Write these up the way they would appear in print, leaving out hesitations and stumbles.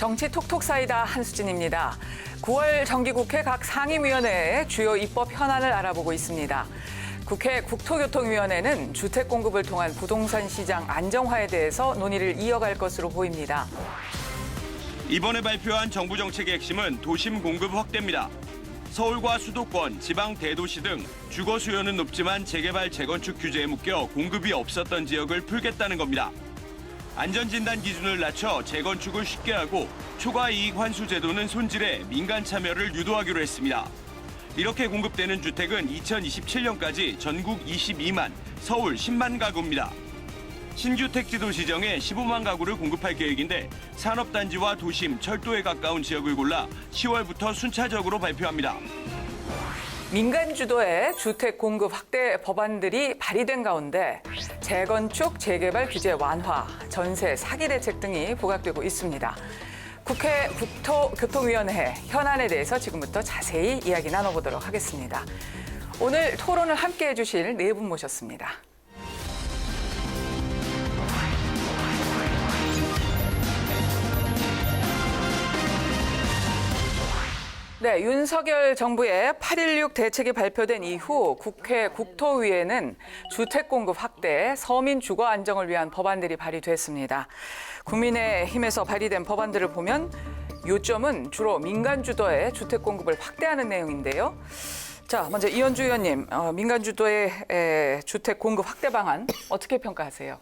정치 톡톡 사이다 한수진입니다. 9월 정기국회 각 상임위원회에 주요 입법 현안을 알아보고 있습니다. 국회 국토교통위원회는 주택 공급을 통한 부동산 시장 안정화에 대해서 논의를 이어갈 것으로 보입니다. 이번에 발표한 정부 정책의 핵심은 도심 공급 확대입니다. 서울과 수도권, 지방 대도시 등 주거 수요는 높지만 재개발, 재건축 규제에 묶여 공급이 없었던 지역을 풀겠다는 겁니다. 안전진단 기준을 낮춰 재건축을 쉽게 하고 초과 이익 환수 제도는 손질해 민간 참여를 유도하기로 했습니다. 이렇게 공급되는 주택은 2027년까지 전국 22만, 서울 10만 가구입니다. 신규 택지도 지정에 15만 가구를 공급할 계획인데 산업단지와 도심, 철도에 가까운 지역을 골라 10월부터 순차적으로 발표합니다. 민간 주도의 주택 공급 확대 법안들이 발의된 가운데 재건축, 재개발 규제 완화, 전세 사기 대책 등이 부각되고 있습니다. 국회 국토교통위원회 현안에 대해서 지금부터 자세히 이야기 나눠보도록 하겠습니다. 오늘 토론을 함께 해주실 네 분 모셨습니다. 네, 윤석열 정부의 8.16 대책이 발표된 이후 국회 국토위에는 주택 공급 확대, 서민 주거 안정을 위한 법안들이 발의됐습니다. 국민의힘에서 발의된 법안들을 보면 요점은 주로 민간 주도의 주택 공급을 확대하는 내용인데요. 자, 먼저 이현주 의원님, 민간 주도의 주택 공급 확대 방안 어떻게 평가하세요?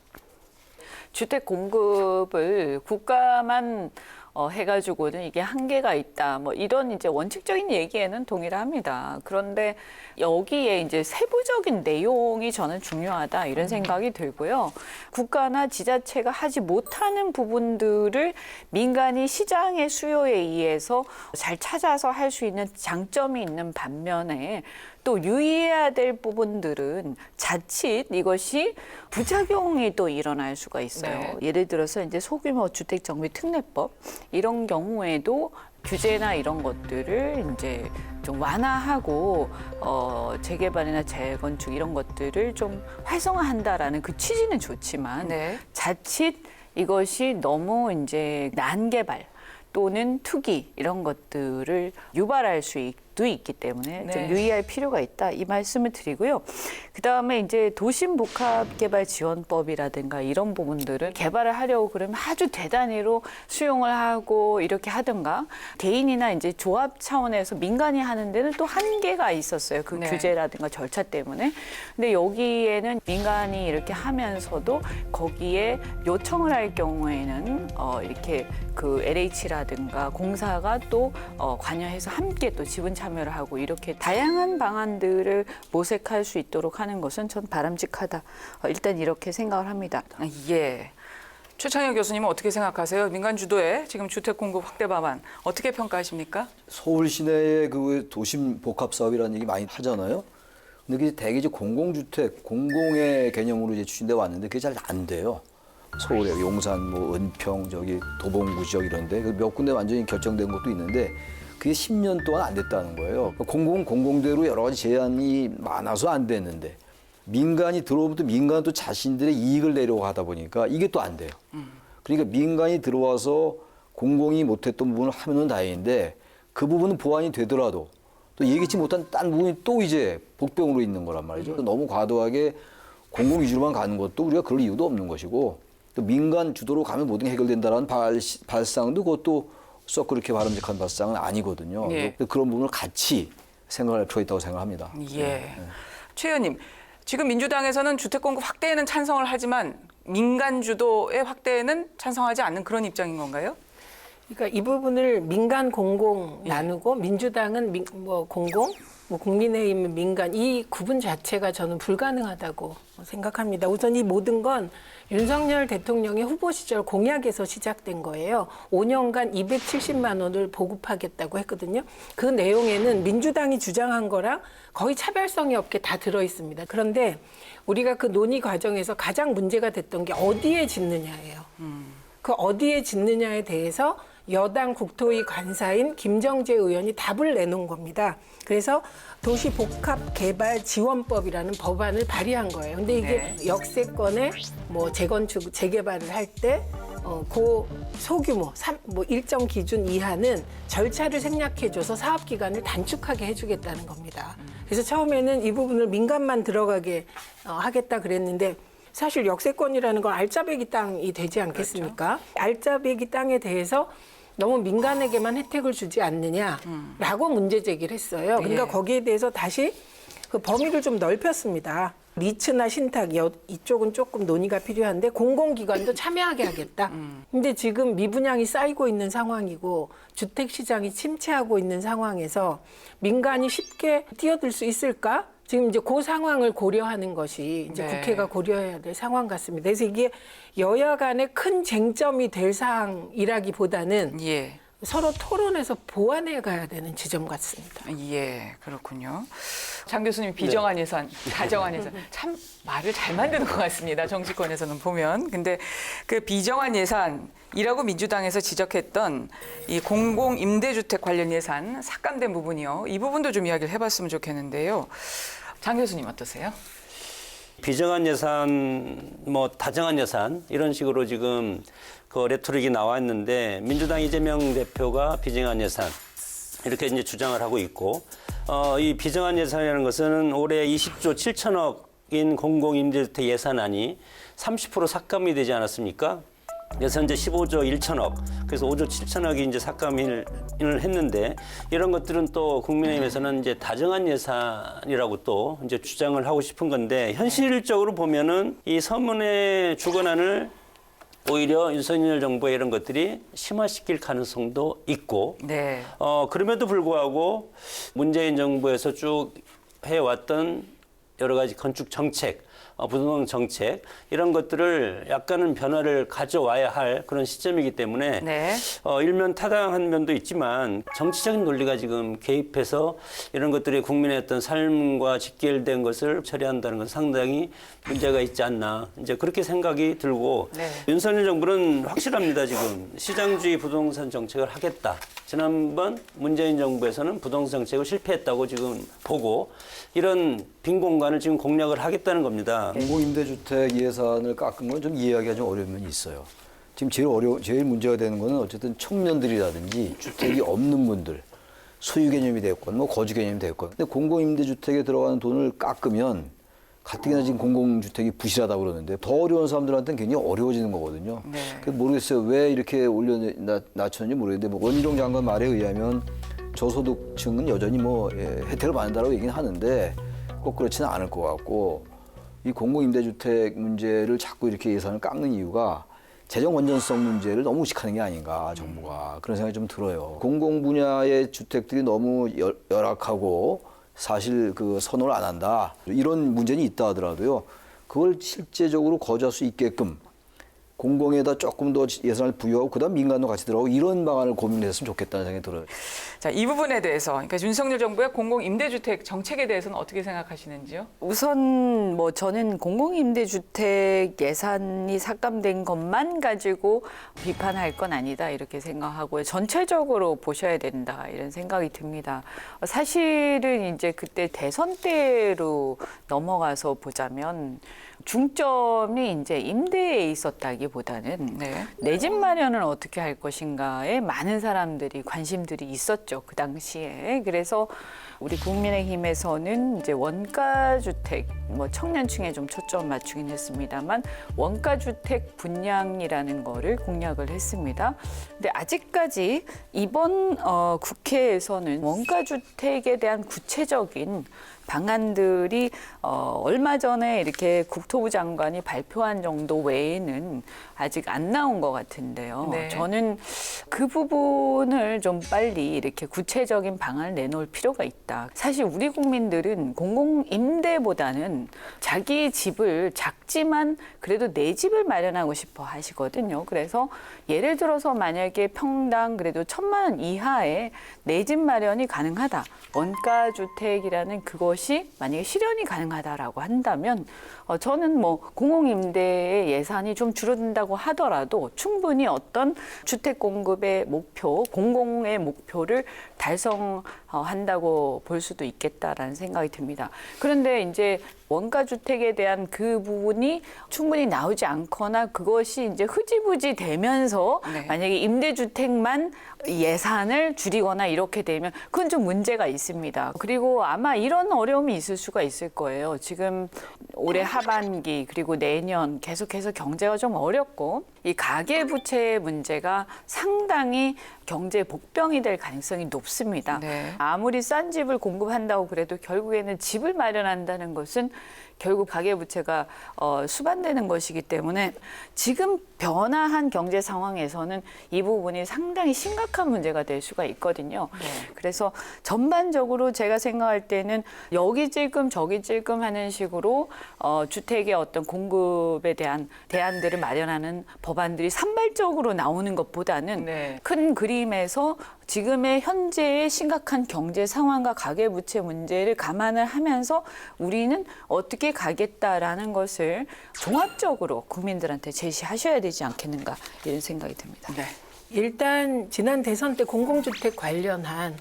주택 공급을 국가만 해가지고는 이게 한계가 있다. 뭐 이런 이제 원칙적인 얘기에는 동의를 합니다. 그런데 여기에 이제 세부적인 내용이 저는 중요하다 이런 생각이 들고요. 국가나 지자체가 하지 못하는 부분들을 민간이 시장의 수요에 의해서 잘 찾아서 할 수 있는 장점이 있는 반면에 또 유의해야 될 부분들은 자칫 이것이 부작용이 또 일어날 수가 있어요. 네. 예를 들어서 이제 소규모 주택 정비 특례법 이런 경우에도 규제나 이런 것들을 이제 좀 완화하고 재개발이나 재건축 이런 것들을 좀 활성화한다라는 그 취지는 좋지만 네. 자칫 이것이 너무 이제 난개발 또는 투기 이런 것들을 유발할 수도 있기 때문에 네. 좀 유의할 필요가 있다 이 말씀을 드리고요. 그다음에 이제 도심복합개발지원법이라든가 이런 부분들은 개발을 하려고 그러면 아주 대단위로 수용을 하고 이렇게 하든가 개인이나 이제 조합 차원에서 민간이 하는 데는 또 한계가 있었어요. 그 네. 규제라든가 절차 때문에. 근데 여기에는 민간이 이렇게 하면서도 거기에 요청을 할 경우에는 이렇게 그 LH라든가 공사가 또 관여해서 함께 또 지분 참여를 하고 이렇게 다양한 방안들을 모색할 수 있도록 하는 것은 전 바람직하다. 일단 이렇게 생각을 합니다. 예. 최창혁 교수님은 어떻게 생각하세요? 민간 주도의 지금 주택 공급 확대 방안 어떻게 평가하십니까? 서울 시내의 그 도심 복합 사업이라는 얘기 많이 하잖아요. 근데 그게 대개 이제 공공주택, 공공의 개념으로 이제 추진돼 왔는데 그게 잘 안 돼요. 서울에 용산, 뭐 은평, 저기 도봉구 지역 이런데 몇 군데 완전히 결정된 것도 있는데 그게 10년 동안 안 됐다는 거예요. 공공대로 여러 가지 제한이 많아서 안 됐는데 민간이 들어오면 민간은 또 자신들의 이익을 내려고 하다 보니까 이게 또 안 돼요. 그러니까 민간이 들어와서 공공이 못했던 부분을 하면은 다행인데 그 부분은 보완이 되더라도 또 예기치 못한 딴 부분이 또 이제 복병으로 있는 거란 말이죠. 너무 과도하게 공공 위주로만 가는 것도 우리가 그럴 이유도 없는 것이고 또 민간 주도로 가면 모든 게 해결된다는 발상도 그것도 썩 그렇게 바람직한 발상은 아니거든요. 예. 그런 부분을 같이 생각할 필요가 있다고 생각합니다. 예. 최 의원님, 지금 민주당에서는 주택 공급 확대에는 찬성을 하지만 민간 주도의 확대에는 찬성하지 않는 그런 입장인 건가요? 그러니까 이 부분을 민간 공공 나누고 민주당은 공공, 국민의힘은 민간 이 구분 자체가 저는 불가능하다고 생각합니다. 우선 이 모든 건 윤석열 대통령의 후보 시절 공약에서 시작된 거예요. 5년간 270만 원을 보급하겠다고 했거든요. 그 내용에는 민주당이 주장한 거랑 거의 차별성이 없게 다 들어있습니다. 그런데 우리가 그 논의 과정에서 가장 문제가 됐던 게 어디에 짓느냐예요. 그 어디에 짓느냐에 대해서 여당 국토위 관사인 김정재 의원이 답을 내놓은 겁니다. 그래서 도시복합개발지원법이라는 법안을 발의한 거예요. 근데 이게 네. 역세권에 뭐 재건축, 재개발을 할 때 고 소규모 뭐 일정 기준 이하는 절차를 생략해줘서 사업 기간을 단축하게 해주겠다는 겁니다. 그래서 처음에는 이 부분을 민간만 들어가게 하겠다 그랬는데 사실 역세권이라는 건 알짜배기 땅이 되지 않겠습니까? 알짜배기 땅에 대해서 너무 민간에게만 혜택을 주지 않느냐라고 문제 제기를 했어요. 그러니까 거기에 대해서 다시 그 범위를 좀 넓혔습니다. 리츠나 신탁 이쪽은 조금 논의가 필요한데 공공기관도 참여하게 하겠다. 근데 지금 미분양이 쌓이고 있는 상황이고 주택 시장이 침체하고 있는 상황에서 민간이 쉽게 뛰어들 수 있을까? 지금 이제 그 상황을 고려하는 것이 이제 국회가 고려해야 될 상황 같습니다. 그래서 이게 여야 간의 큰 쟁점이 될 사항이라기보다는 서로 토론해서 보완해 가야 되는 지점 같습니다. 예, 그렇군요. 장 교수님 비정한 예산, 다정한 예산 참 말을 잘 만드는 것 같습니다. 정치권에서는 보면. 근데 그 비정한 예산이라고 민주당에서 지적했던 이 공공 임대주택 관련 예산 삭감된 부분이요. 이 부분도 좀 이야기를 해봤으면 좋겠는데요. 장 교수님 어떠세요? 비정한 예산, 뭐 다정한 예산 이런 식으로 지금 그 레토릭이 나와 있는데 민주당 이재명 대표가 비정한 예산 이렇게 이제 주장을 하고 있고 이 비정한 예산이라는 것은 올해 20조 7천억인 공공임대주택 예산안이 30% 삭감이 되지 않았습니까? 그래서 현재 15조 1천억, 그래서 5조 7천억이 이제 삭감을 했는데 이런 것들은 또 국민의힘에서는 이제 다정한 예산이라고 또 이제 주장을 하고 싶은 건데 현실적으로 보면은 이 서문의 주건안을 오히려 윤석열 정부의 이런 것들이 심화시킬 가능성도 있고, 그럼에도 불구하고 문재인 정부에서 쭉 해왔던 여러 가지 건축 정책, 부동산 정책 이런 것들을 약간은 변화를 가져와야 할 그런 시점이기 때문에 일면 타당한 면도 있지만 정치적인 논리가 지금 개입해서 이런 것들이 국민의 어떤 삶과 직결된 것을 처리한다는 건 상당히 문제가 있지 않나 이제 그렇게 생각이 들고 윤석열 정부는 확실합니다. 지금 시장주의 부동산 정책을 하겠다. 지난번 문재인 정부에서는 부동산 정책을 실패했다고 지금 보고 이런 빈 공간을 지금 공략을 하겠다는 겁니다. 공공임대주택 예산을 깎은 건 좀 이해하기가 좀 어려운 면이 있어요. 지금 제일 문제가 되는 거는 어쨌든 청년들이라든지 주택이 없는 분들, 소유 개념이 됐건 뭐 거주 개념이 됐건. 근데 공공임대주택에 들어가는 돈을 깎으면 가뜩이나 지금 공공주택이 부실하다고 그러는데 더 어려운 사람들한테는 굉장히 어려워지는 거거든요. 그래서 모르겠어요. 왜 이렇게 낮췄는지 모르겠는데 뭐 원희룡 장관 말에 의하면 저소득층은 여전히 뭐 혜택을 받는다고 얘기는 하는데 꼭 그렇지는 않을 것 같고 이 공공임대주택 문제를 자꾸 이렇게 예산을 깎는 이유가 재정 건전성 문제를 너무 의식하는 게 아닌가 정부가 그런 생각이 좀 들어요. 공공 분야의 주택들이 너무 열악하고 사실 그 선호를 안 한다 이런 문제는 있다 하더라도요 그걸 실제적으로 거주할 수 있게끔 공공에다 조금 더 예산을 부여하고 그다음 민간도 같이 들어가고 이런 방안을 고민했으면 좋겠다는 생각이 들어요. 자, 이 부분에 대해서 그러니까 윤석열 정부의 공공임대주택 정책에 대해서는 어떻게 생각하시는지요? 우선 뭐 저는 공공임대주택 예산이 삭감된 것만 가지고 비판할 건 아니다 이렇게 생각하고요. 전체적으로 보셔야 된다 이런 생각이 듭니다. 사실은 이제 그때 대선 때로 넘어가서 보자면 중점이 이제 임대에 있었다기보다는 내 집 마련을 어떻게 할 것인가에 많은 사람들이 관심들이 있었죠. 그 당시에. 그래서 우리 국민의힘에서는 이제 원가주택, 뭐 청년층에 좀 초점 맞추긴 했습니다만 원가주택 분양이라는 거를 공약을 했습니다. 근데 아직까지 이번 국회에서는 원가주택에 대한 구체적인 방안들이 얼마 전에 이렇게 국토부 장관이 발표한 정도 외에는 아직 안 나온 것 같은데요. 저는 그 부분을 좀 빨리 이렇게 구체적인 방안을 내놓을 필요가 있다. 사실 우리 국민들은 공공임대보다는 자기 집을 작지만 그래도 내 집을 마련하고 싶어 하시거든요. 그래서 예를 들어서 만약에 평당 그래도 1,000만 원 이하의 내 집 마련이 가능하다. 원가주택이라는 그것이 만약에 실현이 가능하다라고 한다면 저는 뭐 공공임대의 예산이 좀 줄어든다고 하더라도 충분히 어떤 주택 공급의 목표, 공공의 목표를 달성한다고 볼 수도 있겠다라는 생각이 듭니다. 그런데 이제 원가 주택에 대한 그 부분이 충분히 나오지 않거나 그것이 이제 흐지부지 되면서 네. 만약에 임대주택만 예산을 줄이거나 이렇게 되면 그건 좀 문제가 있습니다. 그리고 아마 이런 어려움이 있을 수가 있을 거예요. 지금 올해 하반기 그리고 내년 계속해서 경제가 좀 어렵고 이 가계부채 문제가 상당히 경제 복병이 될 가능성이 높습니다. 네. 아무리 싼 집을 공급한다고 그래도 결국에는 집을 마련한다는 것은 결국 가계부채가 수반되는 것이기 때문에 지금 변화한 경제 상황에서는 이 부분이 상당히 심각한 문제가 될 수가 있거든요. 그래서 전반적으로 제가 생각할 때는 여기 찔끔 저기 찔끔 하는 식으로 주택의 어떤 공급에 대한 대안들을 마련하는 법안들이 산발적으로 나오는 것보다는 네. 큰 그림에서 지금의 현재의 심각한 경제 상황과 가계부채 문제를 감안을 하면서 우리는 어떻게 가겠다라는 것을 종합적으로 국민들한테 제시하셔야 되지 않겠는가 이런 생각이 듭니다. 네. 일단 지난 대선 때 공공주택 관련한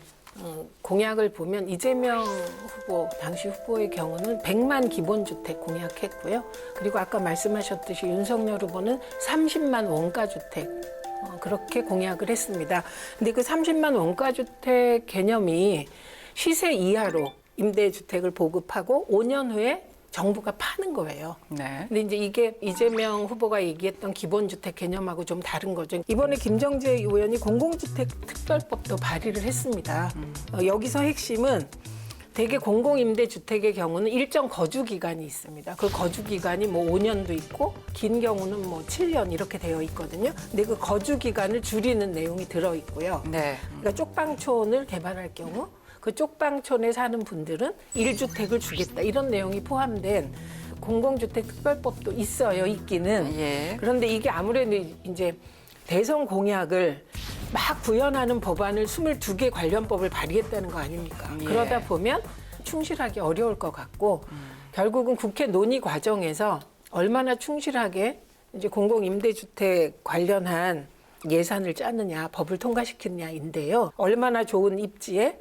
공약을 보면 이재명 후보, 당시 후보의 경우는 100만 기본주택 공약했고요. 그리고 아까 말씀하셨듯이 윤석열 후보는 30만 원가주택 그렇게 공약을 했습니다. 근데 그 30만 원가주택 개념이 시세 이하로 임대주택을 보급하고 5년 후에 정부가 파는 거예요. 네. 근데 이제 이게 이재명 후보가 얘기했던 기본주택 개념하고 좀 다른 거죠. 이번에 김정재 의원이 공공주택 특별법도 발의를 했습니다. 여기서 핵심은 대개 공공임대주택의 경우는 일정 거주 기간이 있습니다. 그 거주 기간이 뭐 5년도 있고 긴 경우는 뭐 7년 이렇게 되어 있거든요. 근데 그 거주 기간을 줄이는 내용이 들어 있고요. 네. 그러니까 쪽방촌을 개발할 경우 그 쪽방촌에 사는 분들은 1주택을 주겠다 이런 내용이 포함된 공공주택 특별법도 있어요. 있기는. 예. 그런데 이게 아무래도 이제 대선 공약을 막 구현하는 법안을 22개 관련법을 발의했다는 거 아닙니까? 예. 그러다 보면 충실하기 어려울 것 같고 결국은 국회 논의 과정에서 얼마나 충실하게 이제 공공임대주택 관련한 예산을 짜느냐, 법을 통과시키느냐인데요. 얼마나 좋은 입지에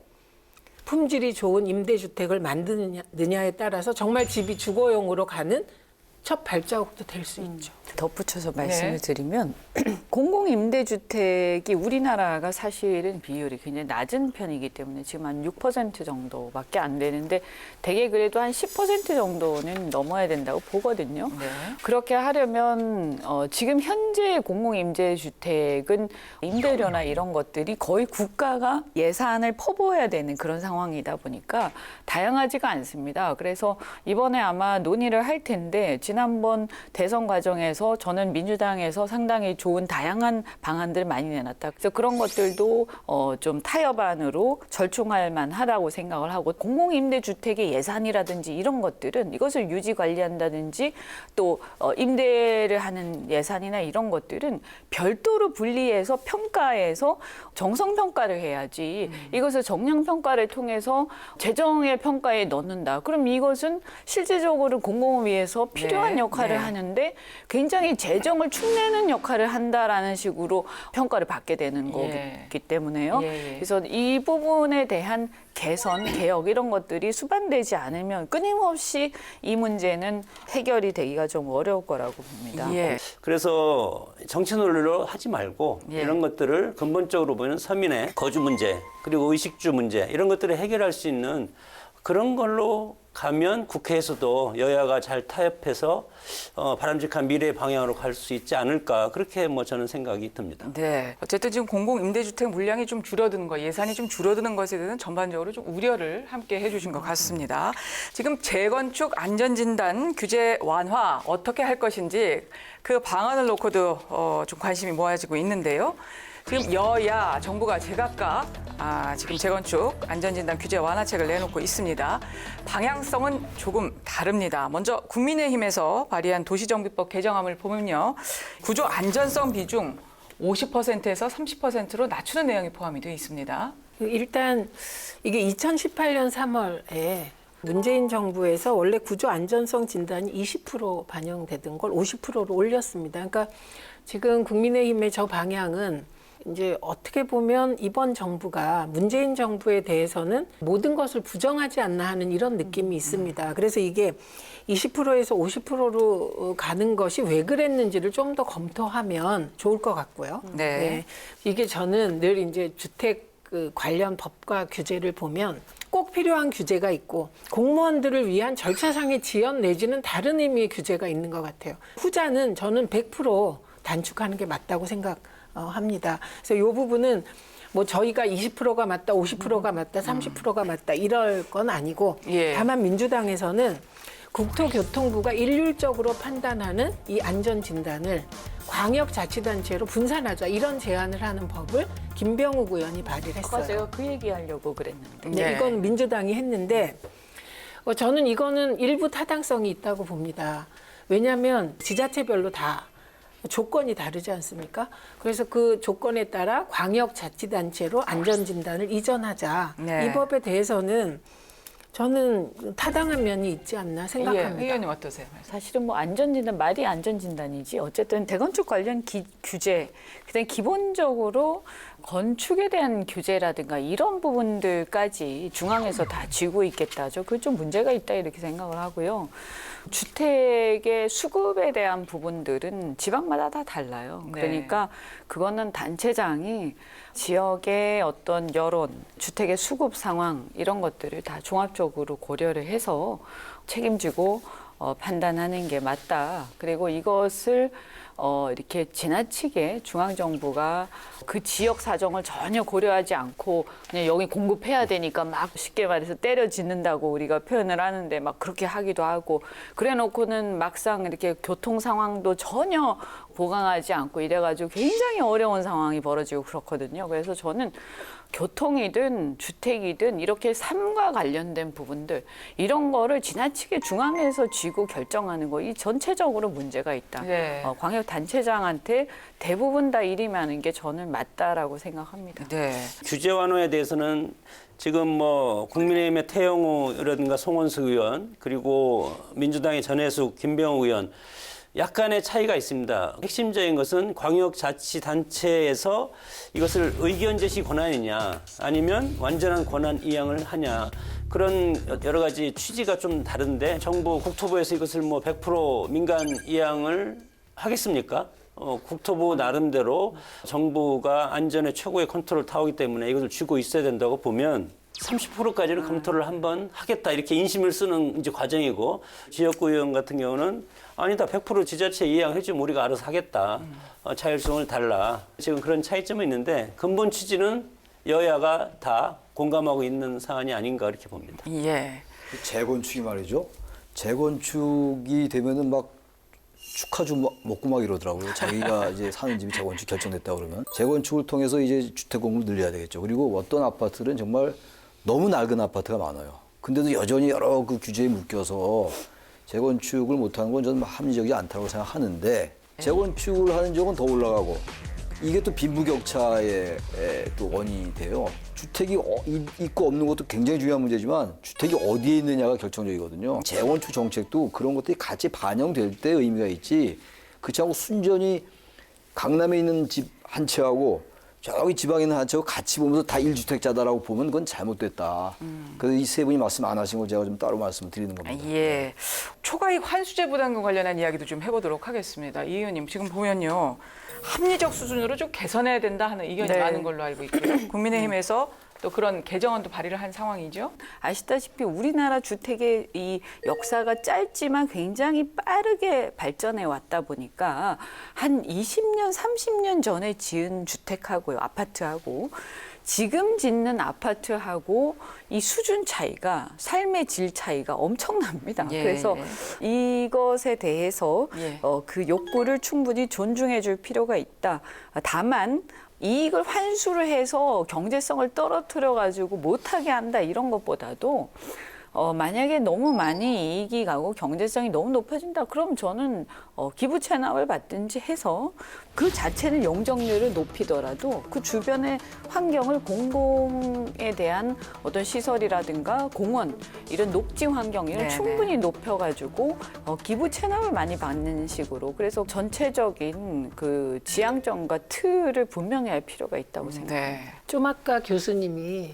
품질이 좋은 임대주택을 만드느냐에 따라서 정말 집이 주거용으로 가는 첫 발자국도 될 수 있죠. 덧붙여서 말씀을 네. 드리면 공공임대주택이 우리나라가 사실은 비율이 굉장히 낮은 편이기 때문에 지금 한 6% 정도밖에 안 되는데 대개 그래도 한 10% 정도는 넘어야 된다고 보거든요. 네. 그렇게 하려면 지금 현재 공공임대주택은 임대료나 이런 것들이 거의 국가가 예산을 퍼부어야 되는 그런 상황이다 보니까 다양하지가 않습니다. 그래서 이번에 아마 논의를 할 텐데 지난번 대선 과정에서 저는 민주당에서 상당히 좋은 다양한 방안들을 많이 내놨다. 그래서 그런 것들도 좀 타협안으로 절충할 만하다고 생각을 하고 공공임대주택의 예산이라든지 이런 것들은 이것을 유지 관리한다든지 또 임대를 하는 예산이나 이런 것들은 별도로 분리해서 평가해서 정성평가를 해야지 이것을 정량평가를 통해서 재정의 평가에 넣는다. 그럼 이것은 실질적으로 공공을 위해서 필요한 네, 역할을 네. 하는데 굉장히 재정을 축내는 역할을 한다라는 식으로 평가를 받게 되는 예. 거기 때문에요. 예, 예. 그래서 이 부분에 대한 개선, 개혁 이런 것들이 수반되지 않으면 끊임없이 이 문제는 해결이 되기가 좀 어려울 거라고 봅니다. 예. 그래서 정치 논리로 하지 말고 예. 이런 것들을 근본적으로 보면 서민의 거주 문제 그리고 의식주 문제 이런 것들을 해결할 수 있는 그런 걸로 가면 국회에서도 여야가 잘 타협해서 바람직한 미래 방향으로 갈 수 있지 않을까 그렇게 뭐 저는 생각이 듭니다. 네. 어쨌든 지금 공공임대주택 물량이 좀 줄어드는 거, 예산이 좀 줄어드는 것에 대해서는 전반적으로 좀 우려를 함께 해주신 것 같습니다. 지금 재건축 안전진단 규제 완화 어떻게 할 것인지 그 방안을 놓고도 좀 관심이 모아지고 있는데요. 지금 여야 정부가 제각각 지금 재건축 안전진단 규제 완화책을 내놓고 있습니다. 방향성은 조금 다릅니다. 먼저 국민의힘에서 발의한 도시정비법 개정안을 보면요. 구조 안전성 비중 50%에서 30%로 낮추는 내용이 포함이 되어 있습니다. 일단 이게 2018년 3월에 문재인 정부에서 원래 구조 안전성 진단이 20% 반영되던 걸 50%로 올렸습니다. 그러니까 지금 국민의힘의 저 방향은 이제 어떻게 보면 이번 정부가 문재인 정부에 대해서는 모든 것을 부정하지 않나 하는 이런 느낌이 있습니다. 그래서 이게 20%에서 50%로 가는 것이 왜 그랬는지를 좀 더 검토하면 좋을 것 같고요. 네. 이게 저는 늘 이제 주택 그 관련 법과 규제를 보면 꼭 필요한 규제가 있고 공무원들을 위한 절차상의 지연 내지는 다른 의미의 규제가 있는 것 같아요. 후자는 저는 100% 단축하는 게 맞다고 생각합니다. 그래서 이 부분은 뭐 저희가 20%가 맞다, 50%가 맞다, 30%가 맞다 이럴 건 아니고 예. 다만 민주당에서는 국토교통부가 일률적으로 판단하는 이 안전진단을 광역자치단체로 분산하자 이런 제안을 하는 법을 김병욱 의원이 발의를 했어요. 맞아요. 그 얘기하려고 그랬는데. 네, 이건 민주당이 했는데 저는 이거는 일부 타당성이 있다고 봅니다. 왜냐하면 지자체별로 다 조건이 다르지 않습니까? 그래서 그 조건에 따라 광역자치단체로 안전진단을 이전하자. 네. 이 법에 대해서는 저는 타당한 면이 있지 않나 생각합니다. 예, 의원님 어떠세요? 사실은 뭐 안전진단, 말이 안전진단이지. 어쨌든 대건축 관련 규제, 그다음 기본적으로 건축에 대한 규제라든가 이런 부분들까지 중앙에서 다 쥐고 있겠다죠. 그게 좀 문제가 있다 이렇게 생각을 하고요. 주택의 수급에 대한 부분들은 지방마다 다 달라요. 네. 그러니까 그거는 단체장이 지역의 어떤 여론, 주택의 수급 상황 이런 것들을 다 종합적으로 고려를 해서 책임지고 판단하는 게 맞다. 그리고 이것을 이렇게 지나치게 중앙정부가 그 지역 사정을 전혀 고려하지 않고 그냥 여기 공급해야 되니까 막 쉽게 말해서 때려 짓는다고 우리가 표현을 하는데 막 그렇게 하기도 하고 그래 놓고는 막상 이렇게 교통 상황도 전혀 보강하지 않고 이래가지고 굉장히 어려운 상황이 벌어지고 그렇거든요. 그래서 저는 교통이든 주택이든 이렇게 삶과 관련된 부분들 이런 거를 지나치게 중앙에서 쥐고 결정하는 거 이 전체적으로 문제가 있다. 네. 광역 단체장한테 대부분 다 일임하는 게 저는 맞다라고 생각합니다. 네. 규제 완화에 대해서는 지금 뭐 국민의힘의 태영호라든가 송원수 의원 그리고 민주당의 전해숙, 김병욱 의원 약간의 차이가 있습니다. 핵심적인 것은 광역자치단체에서 이것을 의견 제시 권한이냐 아니면 완전한 권한 이양을 하냐 그런 여러 가지 취지가 좀 다른데 정부 국토부에서 이것을 뭐 100% 민간 이양을 하겠습니까? 국토부 나름대로 정부가 안전에 최고의 컨트롤을 타오기 때문에 이것을 쥐고 있어야 된다고 보면 30%까지는 검토를 한번 하겠다 이렇게 인심을 쓰는 이제 과정이고 지역구 의원 같은 경우는 아니다 100% 지자체 이양해주면 우리가 알아서 하겠다 자율성을 달라 지금 그런 차이점은 있는데 근본 취지는 여야가 다 공감하고 있는 사안이 아닌가 이렇게 봅니다. 예. 재건축이 말이죠. 재건축이 되면은 막 축하주 먹고 막 이러더라고요. 자기가 이제 사는 집이 재건축 결정됐다 그러면 재건축을 통해서 이제 주택 공급을 늘려야 되겠죠. 그리고 어떤 아파트는 정말 너무 낡은 아파트가 많아요. 근데도 여전히 여러 그 규제에 묶여서 재건축을 못하는 건 저는 합리적이지 않다고 생각하는데 재건축을 하는 적은 더 올라가고 이게 또 빈부격차의 또 원인이 돼요. 주택이 있고 없는 것도 굉장히 중요한 문제지만 주택이 어디에 있느냐가 결정적이거든요. 재건축 정책도 그런 것들이 같이 반영될 때 의미가 있지 그렇지 않고 순전히 강남에 있는 집 한 채하고 저기 지방에 있는 한 채하고 같이 보면서 다 1주택자다라고 보면 그건 잘못됐다. 그래서 이 세 분이 말씀 안 하신 걸 제가 좀 따로 말씀을 드리는 겁니다. 예. 초과이익 환수제 부담금 관련한 이야기도 좀 해보도록 하겠습니다. 이 의원님 지금 보면요. 합리적 수준으로 좀 개선해야 된다 하는 의견이 네. 많은 걸로 알고 있고요. 국민의힘에서 또 그런 개정안도 발의를 한 상황이죠. 아시다시피 우리나라 주택의 이 역사가 짧지만 굉장히 빠르게 발전해 왔다 보니까 한 20년, 30년 전에 지은 주택하고요, 아파트하고 지금 짓는 아파트하고 이 수준 차이가 삶의 질 차이가 엄청납니다. 예, 그래서 이것에 대해서 예. 그 욕구를 충분히 존중해 줄 필요가 있다. 다만 이익을 환수를 해서 경제성을 떨어뜨려 가지고 못하게 한다 이런 것보다도 만약에 너무 많이 이익이 가고 경제성이 너무 높아진다. 그럼 저는 기부 체납을 받든지 해서 그 자체는 용적률을 높이더라도 그 주변의 환경을 공공에 대한 어떤 시설이라든가 공원 이런 녹지 환경을 네네. 충분히 높여가지고 기부 체납을 많이 받는 식으로 그래서 전체적인 그 지향점과 틀을 분명히 할 필요가 있다고 생각합니다. 네. 좀 아까 교수님이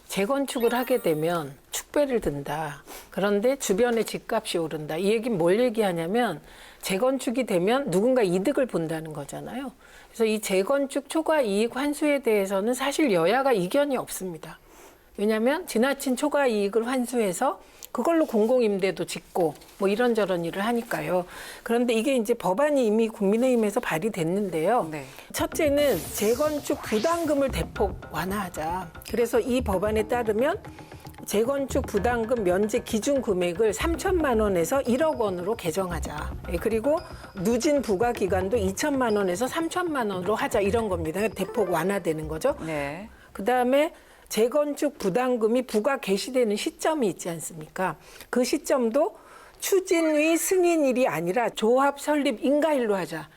재건축을 하게 되면 축배를 든다. 그런데 주변의 집값이 오른다. 이 얘기는 뭘 얘기하냐면 재건축이 되면 누군가 이득을 본다는 거잖아요. 그래서 이 재건축 초과 이익 환수에 대해서는 사실 여야가 이견이 없습니다. 왜냐하면 지나친 초과 이익을 환수해서 그걸로 공공임대도 짓고 뭐 이런저런 일을 하니까요. 그런데 이게 이제 법안이 이미 국민의힘에서 발의됐는데요. 네. 첫째는 재건축 부담금을 대폭 완화하자. 그래서 이 법안에 따르면 재건축 부담금 면제 기준 금액을 3천만 원에서 1억 원으로 개정하자. 그리고 누진 부과 기간도 2천만 원에서 3천만 원으로 하자 이런 겁니다. 대폭 완화되는 거죠. 네. 그다음에 재건축 부담금이 부과 개시되는 시점이 있지 않습니까? 그 시점도 추진위 승인일이 아니라 조합 설립 인가일로 하자.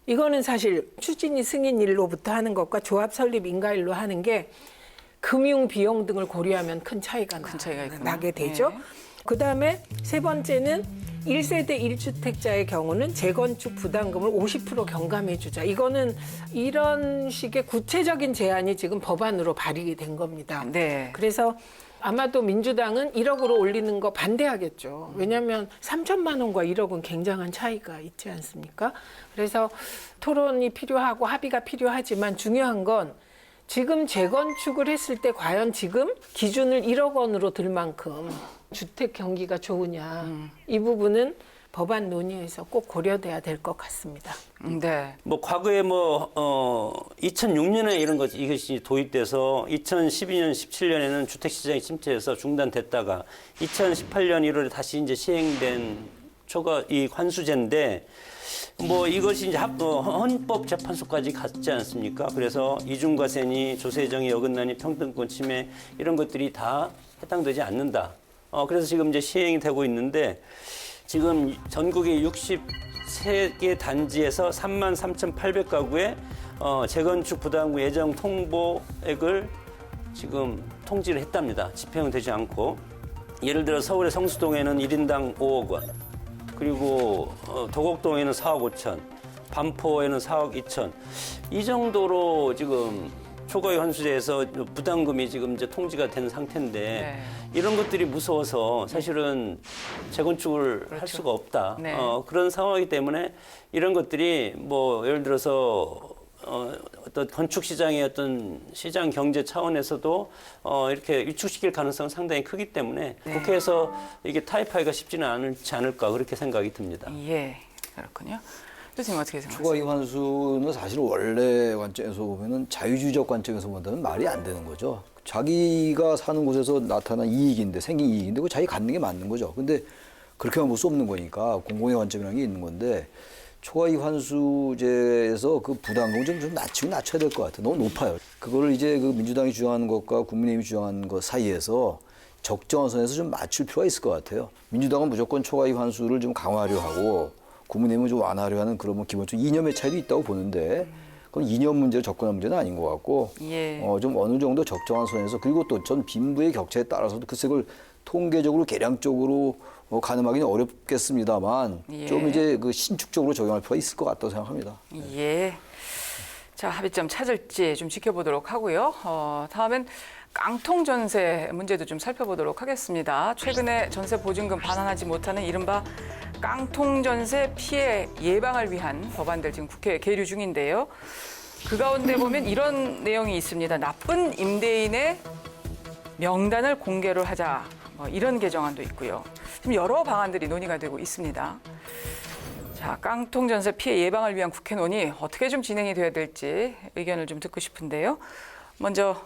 이거는 사실 추진위 승인일로부터 하는 것과 조합 설립 인가일로 하는 게 금융 비용 등을 고려하면 큰 차이가 있구나. 나게 되죠. 네. 그다음에 세 번째는 1세대 1주택자의 경우는 재건축 부담금을 50% 경감해 주자. 이거는 이런 식의 구체적인 제안이 지금 법안으로 발의된 겁니다. 네. 그래서 아마도 민주당은 1억으로 올리는 거 반대하겠죠. 왜냐하면 3천만 원과 1억은 굉장한 차이가 있지 않습니까? 그래서 토론이 필요하고 합의가 필요하지만 중요한 건 지금 재건축을 했을 때 과연 지금 기준을 1억 원으로 들 만큼 주택 경기가 좋으냐. 이 부분은 법안 논의에서 꼭 고려돼야 될 것 같습니다. 네. 뭐 과거에 2006년에 이런 것이 이것이 도입돼서 2012년, 17년에는 주택 시장이 침체해서 중단됐다가 2018년 1월에 다시 이제 시행된 초과 이익 환수제인데 이것이 이제 헌법재판소까지 갔지 않습니까? 그래서 이중과세니 조세정의 어긋나니 평등권 침해 이런 것들이 다 해당되지 않는다. 그래서 지금 이제 시행이 되고 있는데 지금 전국의 63개 단지에서 33,800가구의 재건축 부담금 예정 통보액을 지금 통지를 했답니다. 집행은 되지 않고. 예를 들어 서울의 성수동에는 1인당 5억 원, 그리고 도곡동에는 4억 5천, 반포에는 4억 2천. 이 정도로 지금 초과이익 환수제에서 부담금이 지금 이제 통지가 된 상태인데 네. 이런 것들이 무서워서 사실은 재건축을 할 수가 없다. 네. 그런 상황이기 때문에 이런 것들이 예를 들어서 어떤 건축 시장의 어떤 시장 경제 차원에서도 이렇게 위축시킬 가능성은 상당히 크기 때문에 네. 국회에서 이게 타협하기가 쉽지는 않지 않을까 그렇게 생각이 듭니다. 예. 그렇군요. 교수님 어떻게 생각하세요? 초과이익 환수는 사실 원래 관점에서 보면은 자유주의적 관점에서 본다면 말이 안 되는 거죠. 자기가 사는 곳에서 나타난 이익인데, 생긴 이익인데, 그거 자기 갖는 게 맞는 거죠. 근데 그렇게만 볼 수 없는 거니까 공공의 관점이라는 게 있는 건데, 초과이익 환수제에서 그 부담금을 좀 낮춰야 될 것 같아요. 너무 높아요. 그거를 이제 그 민주당이 주장하는 것과 국민의힘이 주장하는 것 사이에서 적정한 선에서 좀 맞출 필요가 있을 것 같아요. 민주당은 무조건 초과이익 환수를 좀 강화하려 하고, 국민의힘은 좀 완화하려 하는 그런 기본적인 이념의 차이도 있다고 보는데, 그건 이념 문제로 접근한 문제는 아닌 것 같고, 예. 좀 어느 정도 적정한 선에서, 그리고 또 전 빈부의 격차에 따라서도 글쎄 그걸 통계적으로 계량적으로 가늠하기는 어렵겠습니다만, 예. 좀 이제 그 신축적으로 적용할 필요가 있을 것 같다고 생각합니다. 예. 자, 합의점 찾을지 좀 지켜보도록 하고요. 다음엔 깡통 전세 문제도 좀 살펴보도록 하겠습니다. 최근에 전세 보증금 반환하지 못하는 이른바 깡통 전세 피해 예방을 위한 법안들 지금 국회에 계류 중인데요. 그 가운데 보면 이런 내용이 있습니다. 나쁜 임대인의 명단을 공개를 하자. 이런 개정안도 있고요. 지금 여러 방안들이 논의가 되고 있습니다. 자, 깡통 전세 피해 예방을 위한 국회 논의 어떻게 좀 진행이 돼야 될지 의견을 좀 듣고 싶은데요. 먼저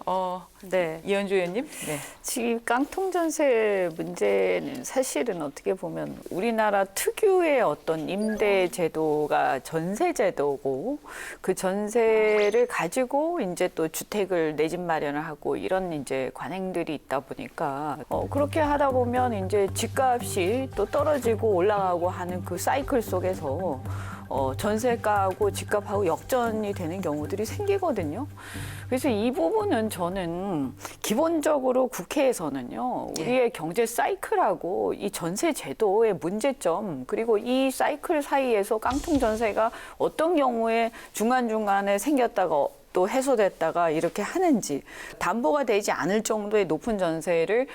네. 이현주 의원님. 네. 지금 깡통 전세 문제는 사실은 어떻게 보면 우리나라 특유의 어떤 임대 제도가 전세 제도고 그 전세를 가지고 이제 또 주택을 내 집 마련을 하고 이런 이제 관행들이 있다 보니까 그렇게 하다 보면 이제 집값이 또 떨어지고 올라가고 하는 그 사이클 속에서 전세가하고 집값하고 역전이 되는 경우들이 생기거든요. 그래서 이 부분은 저는 기본적으로 국회에서는요, 우리의 경제 사이클하고 이 전세 제도의 문제점, 그리고 이 사이클 사이에서 깡통 전세가 어떤 경우에 중간중간에 생겼다가 또 해소됐다가 이렇게 하는지, 담보가 되지 않을 정도의 높은 전세를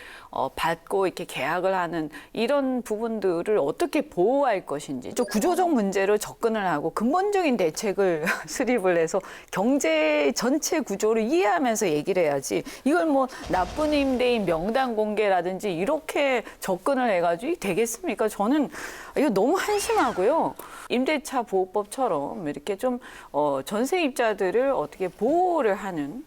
받고 이렇게 계약을 하는 이런 부분들을 어떻게 보호할 것인지, 좀 구조적 문제로 접근을 하고 근본적인 대책을 수립을 해서 경제 전체 구조를 이해하면서 얘기를 해야지, 이걸 뭐 나쁜 임대인 명단 공개라든지 이렇게 접근을 해가지고 되겠습니까? 저는 이거 너무 한심하고요. 임대차 보호법처럼 이렇게 좀 전세입자들을 어떻게 보호를 하는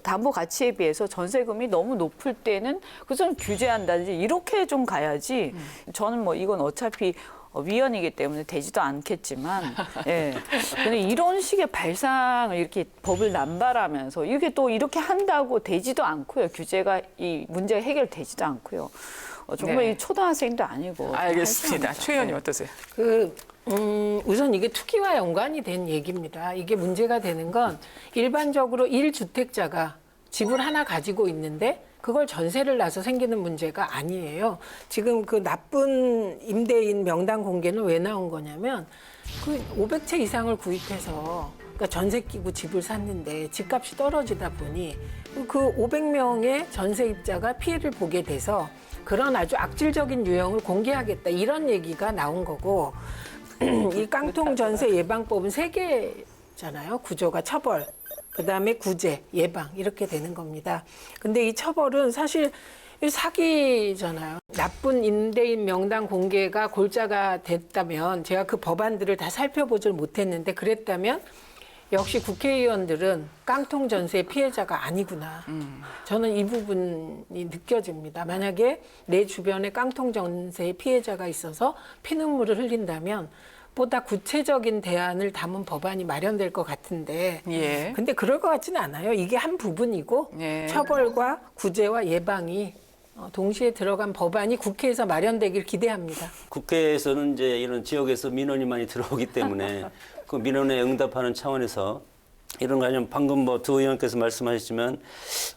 담보 가치에 비해서 전세금이 너무 높을 때는 그좀 규제한다든지 이렇게 좀 가야지. 저는 뭐 이건 어차피 위헌이기 때문에 되지도 않겠지만, 예. 근데 이런 식의 발상을 이렇게 법을 남발하면서 이렇게 또 이렇게 한다고 되지도 않고요. 규제가 이 문제 해결되지도 않고요. 정말 네. 이 초등학생도 아니고. 알겠습니다. 최 의원님 어떠세요? 우선 이게 투기와 연관이 된 얘기입니다. 이게 문제가 되는 건 일반적으로 1주택자가 집을 하나 가지고 있는데 그걸 전세를 놔서 생기는 문제가 아니에요. 지금 그 나쁜 임대인 명단 공개는 왜 나온 거냐면 그 500채 이상을 구입해서 그러니까 전세 끼고 집을 샀는데 집값이 떨어지다 보니 그 500명의 전세입자가 피해를 보게 돼서 그런 아주 악질적인 유형을 공개하겠다 이런 얘기가 나온 거고, 이 깡통 전세 예방법은 3개잖아요. 구조가 처벌, 그다음에 구제, 예방 이렇게 되는 겁니다. 근데 이 처벌은 사실 사기잖아요. 나쁜 임대인 명단 공개가 골자가 됐다면, 제가 그 법안들을 다 살펴보질 못했는데 그랬다면 역시 국회의원들은 깡통 전세 피해자가 아니구나. 저는 이 부분이 느껴집니다. 만약에 내 주변에 깡통 전세 피해자가 있어서 피눈물을 흘린다면 보다 구체적인 대안을 담은 법안이 마련될 것 같은데, 예. 근데 그럴 것 같지는 않아요. 이게 한 부분이고 예. 처벌과 구제와 예방이 동시에 들어간 법안이 국회에서 마련되길 기대합니다. 국회에서는 이제 이런 지역에서 민원이 많이 들어오기 때문에 그 민원에 응답하는 차원에서 이런 관련 방금 뭐 두 의원께서 말씀하셨지만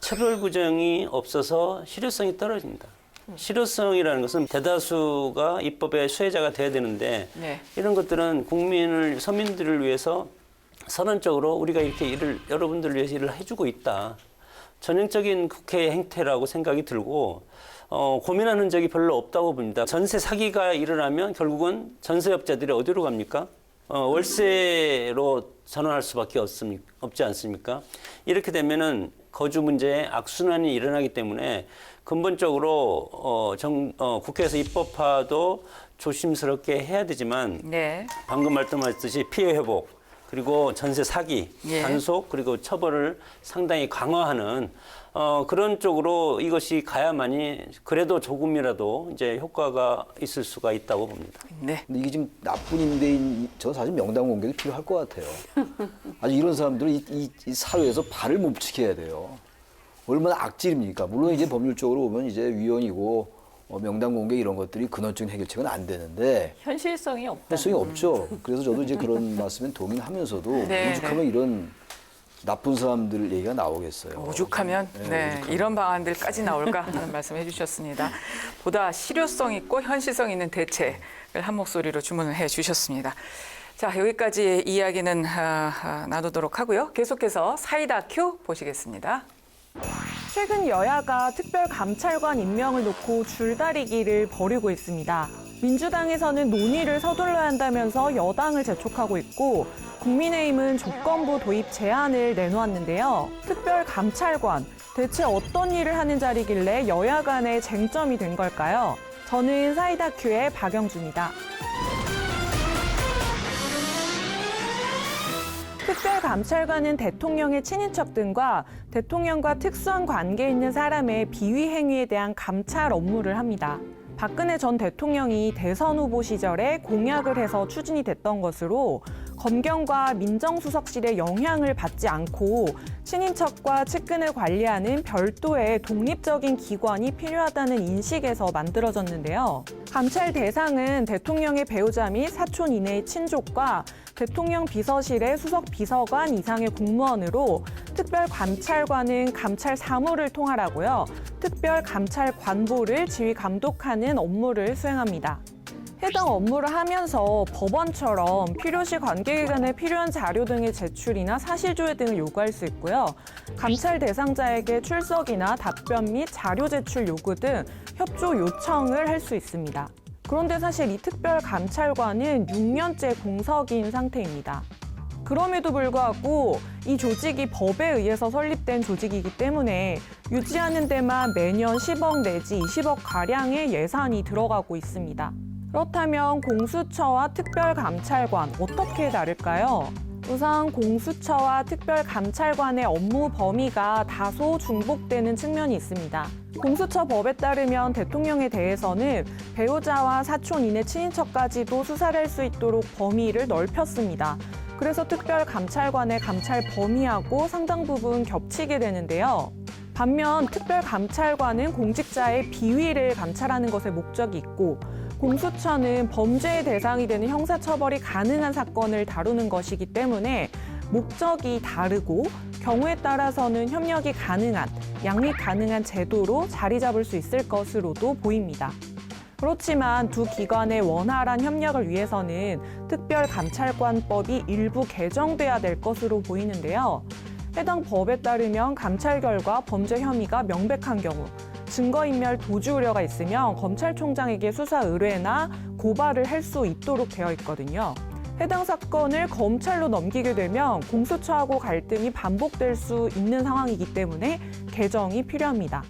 처벌 규정이 없어서 실효성이 떨어집니다. 실효성이라는 것은 대다수가 입법의 수혜자가 돼야 되는데 네. 이런 것들은 서민들을 위해서 선언적으로 우리가 이렇게 여러분들을 위해서 일을 해주고 있다. 전형적인 국회의 행태라고 생각이 들고 고민하는 적이 별로 없다고 봅니다. 전세 사기가 일어나면 결국은 전세업자들이 어디로 갑니까? 월세로 전환할 수밖에 없지 않습니까? 이렇게 되면은 거주 문제에 악순환이 일어나기 때문에 근본적으로 국회에서 입법화도 조심스럽게 해야 되지만 네. 방금 말씀하셨듯이 피해 회복 그리고 전세 사기, 예. 단속 그리고 처벌을 상당히 강화하는 그런 쪽으로 이것이 가야만이 그래도 조금이라도 이제 효과가 있을 수가 있다고 봅니다. 네. 근데 이게 지금 나쁜 임대인, 저는 사실 명단 공개도 필요할 것 같아요. 아주 이런 사람들은 이 사회에서 발을 못 붙이게 해야 돼요. 얼마나 악질입니까? 물론 이제 법률적으로 보면 이제 위헌이고 명단 공개 이런 것들이 근원적인 해결책은 안 되는데 현실성이 없다. 현실성이 없죠. 그래서 저도 이제 그런 말씀에 동의하면서도 네, 오죽하면 이런 나쁜 사람들 얘기가 나오겠어요. 오죽하면 이런 방안들까지 나올까 하는 말씀 해주셨습니다. 보다 실효성 있고 현실성 있는 대책을 한 목소리로 주문을 해주셨습니다. 자, 여기까지 이야기는 나누도록 하고요. 계속해서 사이다 큐 보시겠습니다. 최근 여야가 특별감찰관 임명을 놓고 줄다리기를 벌이고 있습니다. 민주당에서는 논의를 서둘러야 한다면서 여당을 재촉하고 있고, 국민의힘은 조건부 도입 제안을 내놓았는데요. 특별감찰관, 대체 어떤 일을 하는 자리길래 여야 간의 쟁점이 된 걸까요? 저는 사이다큐의 박영주입니다. 특별감찰관은 대통령의 친인척 등과 대통령과 특수한 관계에 있는 사람의 비위 행위에 대한 감찰 업무를 합니다. 박근혜 전 대통령이 대선 후보 시절에 공약을 해서 추진이 됐던 것으로 검경과 민정수석실의 영향을 받지 않고 친인척과 측근을 관리하는 별도의 독립적인 기관이 필요하다는 인식에서 만들어졌는데요. 감찰 대상은 대통령의 배우자 및 사촌 이내의 친족과 대통령 비서실의 수석 비서관 이상의 공무원으로 특별감찰관은 감찰 사무를 통할하고요. 특별감찰관보를 지휘 감독하는 업무를 수행합니다. 해당 업무를 하면서 법원처럼 필요시 관계기관에 필요한 자료 등의 제출이나 사실조회 등을 요구할 수 있고요. 감찰 대상자에게 출석이나 답변 및 자료 제출 요구 등 협조 요청을 할 수 있습니다. 그런데 사실 이 특별감찰관은 6년째 공석인 상태입니다. 그럼에도 불구하고 이 조직이 법에 의해서 설립된 조직이기 때문에 유지하는 데만 매년 10억 내지 20억 가량의 예산이 들어가고 있습니다. 그렇다면 공수처와 특별감찰관 어떻게 다를까요? 우선 공수처와 특별감찰관의 업무 범위가 다소 중복되는 측면이 있습니다. 공수처 법에 따르면 대통령에 대해서는 배우자와 사촌 이내 친인척까지도 수사를 할 수 있도록 범위를 넓혔습니다. 그래서 특별감찰관의 감찰 범위하고 상당 부분 겹치게 되는데요. 반면 특별감찰관은 공직자의 비위를 감찰하는 것에 목적이 있고 공수처는 범죄의 대상이 되는 형사처벌이 가능한 사건을 다루는 것이기 때문에 목적이 다르고 경우에 따라서는 협력이 가능한, 양립 가능한 제도로 자리 잡을 수 있을 것으로도 보입니다. 그렇지만 두 기관의 원활한 협력을 위해서는 특별감찰관법이 일부 개정돼야 될 것으로 보이는데요. 해당 법에 따르면 감찰 결과 범죄 혐의가 명백한 경우 증거인멸 도주 우려가 있으면 검찰총장에게 수사 의뢰나 고발을 할 수 있도록 되어 있거든요. 해당 사건을 검찰로 넘기게 되면 공수처하고 갈등이 반복될 수 있는 상황이기 때문에 개정이 필요합니다.